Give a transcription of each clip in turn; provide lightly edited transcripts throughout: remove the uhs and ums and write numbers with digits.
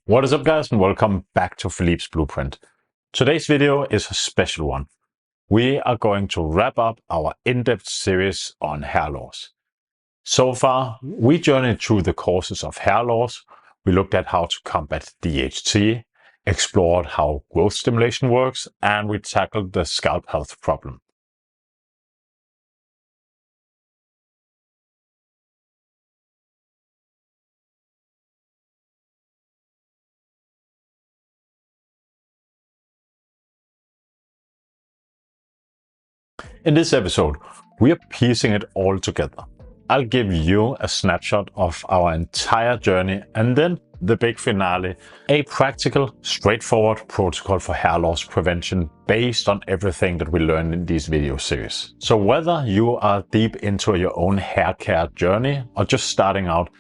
What is up, guys, and welcome back to Philippe's Blueprint. Today's video is a special one. We are going to wrap up our in-depth series on hair loss. So far, we journeyed through the causes of hair loss. We looked at how to combat DHT, explored how growth stimulation works, and we tackled the scalp health problem. In this episode, we are piecing it all together. I'll give you a snapshot of our entire journey and then the big finale, a practical, straightforward protocol for hair loss prevention based on everything that we learned in these video series. So whether you are deep into your own hair care journey or just starting out,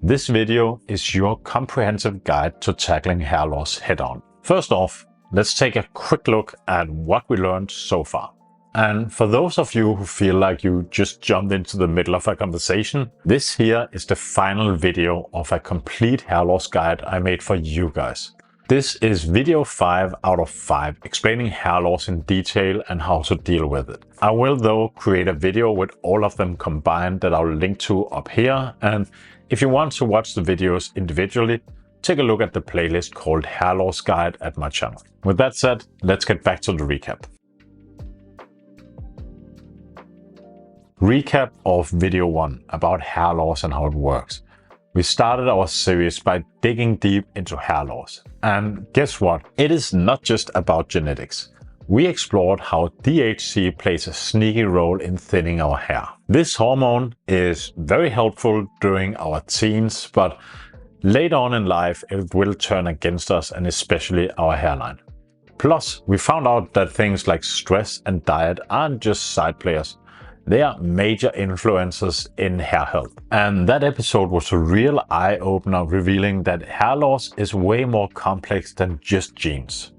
this video is your comprehensive guide to tackling hair loss head on. First off, let's take a quick look at what we learned so far. And for those of you who feel like you just jumped into the middle of a conversation, this here is the final video of a complete hair loss guide I made for you guys. This is video 5 out of 5 explaining hair loss in detail and how to deal with it. I will though create a video with all of them combined that I'll link to up here, and if you want to watch the videos individually, take a look at the playlist called Hair Loss Guide at my channel. With that said, let's get back to the recap. Recap of video 1 about hair loss and how it works. We started our series by digging deep into hair loss. And guess what? It is not just about genetics. We explored how DHT plays a sneaky role in thinning our hair. This hormone is very helpful during our teens, but later on in life it will turn against us and especially our hairline. Plus, we found out that things like stress and diet aren't just side players. They are major influences in hair health. And that episode was a real eye-opener, revealing that hair loss is way more complex than just genes.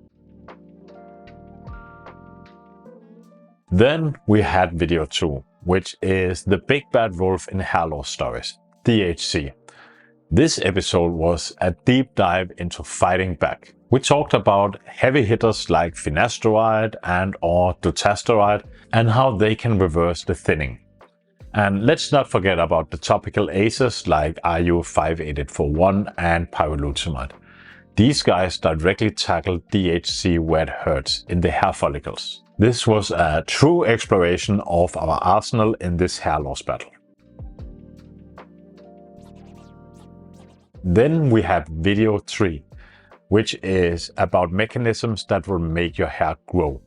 Then we had video 2, which is the big bad wolf in hair loss stories, DHT. This episode was a deep dive into fighting back. We talked about heavy hitters like finasteride and or dutasteride and how they can reverse the thinning. And let's not forget about the topical aces like RU58841 and pyrolutamide. These guys directly tackle DHT where it hurts, in the hair follicles. This was a true exploration of our arsenal in this hair loss battle. Then we have video 3, which is about mechanisms that will make your hair grow.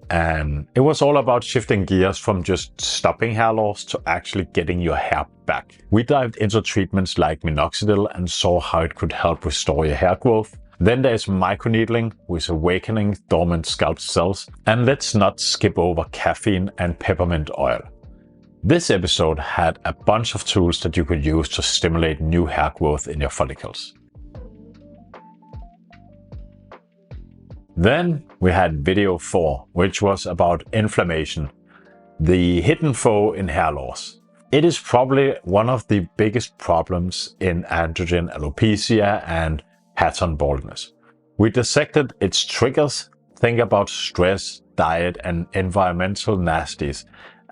And it was all about shifting gears from just stopping hair loss to actually getting your hair back. We dived into treatments like minoxidil and saw how it could help restore your hair growth. Then there's microneedling, which is awakening dormant scalp cells. And let's not skip over caffeine and peppermint oil. This episode had a bunch of tools that you could use to stimulate new hair growth in your follicles. Then we had video 4, which was about inflammation, the hidden foe in hair loss. It is probably one of the biggest problems in androgen alopecia and pattern baldness. We dissected its triggers, think about stress, diet and environmental nasties,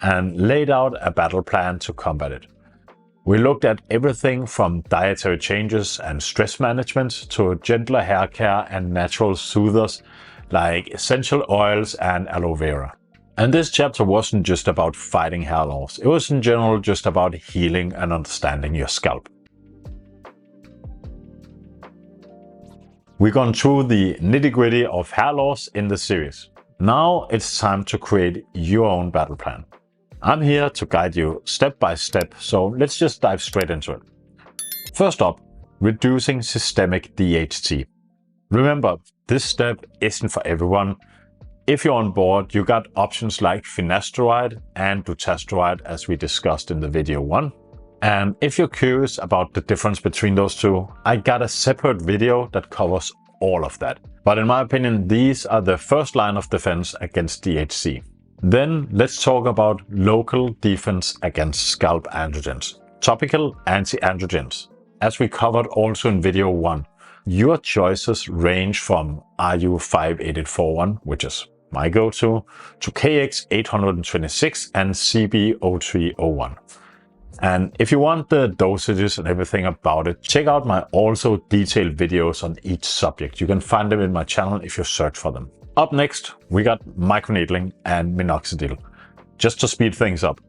and laid out a battle plan to combat it. We looked at everything from dietary changes and stress management to gentler hair care and natural soothers like essential oils and aloe vera. And this chapter wasn't just about fighting hair loss, it was in general just about healing and understanding your scalp. We've gone through the nitty-gritty of hair loss in the series. Now it's time to create your own battle plan. I'm here to guide you step by step, so let's just dive straight into it. First up, reducing systemic DHT. Remember, this step isn't for everyone. If you're on board, you got options like finasteride and dutasteride as we discussed in the video 1. And if you're curious about the difference between those two, I got a separate video that covers all of that. But in my opinion, these are the first line of defense against DHT. Then let's talk about local defense against scalp androgens, topical anti-androgens. As we covered also in video 1, Your choices range from RU58841, which is my go-to KX826 and CB0301. And if you want the dosages and everything about it, check out my also detailed videos on each subject. You can find them in my channel if you search for them. Up next, we got microneedling and minoxidil, just to speed things up.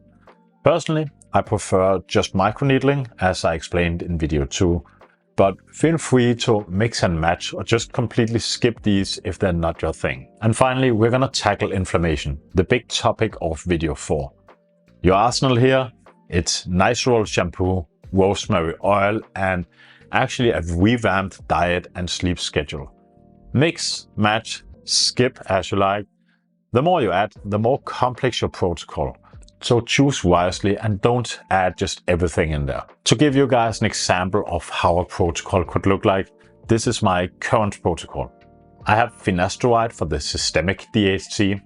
Personally, I prefer just microneedling, as I explained in video 2, but feel free to mix and match or just completely skip these if they're not your thing. And finally, we're gonna tackle inflammation, the big topic of video 4. Your arsenal here, it's nice roll shampoo, rosemary oil, and actually a revamped diet and sleep schedule. Mix, match, skip as you like. The more you add, the more complex your protocol. So choose wisely and don't add just everything in there. To give you guys an example of how a protocol could look like, this is my current protocol. I have finasteride for the systemic DHT,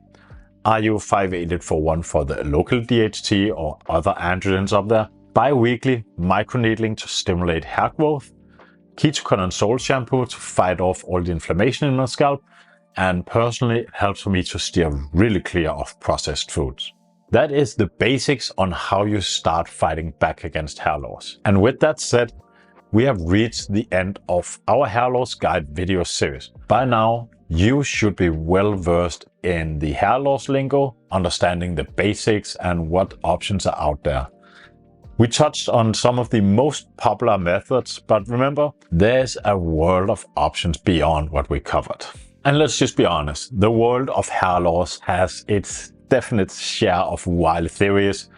RU58841 for the local DHT or other androgens up there, bi-weekly microneedling to stimulate hair growth, ketoconazole shampoo to fight off all the inflammation in my scalp, and personally it helps for me to steer really clear of processed foods. That is the basics on how you start fighting back against hair loss. And with that said, we have reached the end of our hair loss guide video series. By now, you should be well versed in the hair loss lingo, understanding the basics and what options are out there. We touched on some of the most popular methods, but remember, there's a world of options beyond what we covered. And let's just be honest, the world of hair loss has its definite share of wild theories,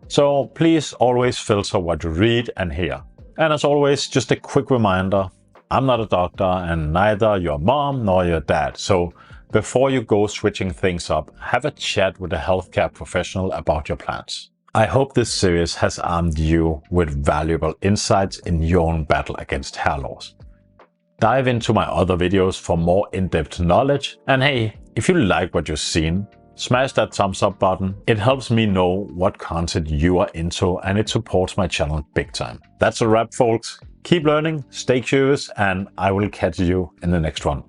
so please always filter what you read and hear. And as always, just a quick reminder, I'm not a doctor and neither your mom nor your dad, so before you go switching things up, have a chat with a healthcare professional about your plans. I hope this series has armed you with valuable insights in your own battle against hair loss. Dive into my other videos for more in-depth knowledge, and hey, if you like what you've seen, smash that thumbs up button. It helps me know what content you are into and it supports my channel big time. That's a wrap, folks. Keep learning, stay curious, and I will catch you in the next one.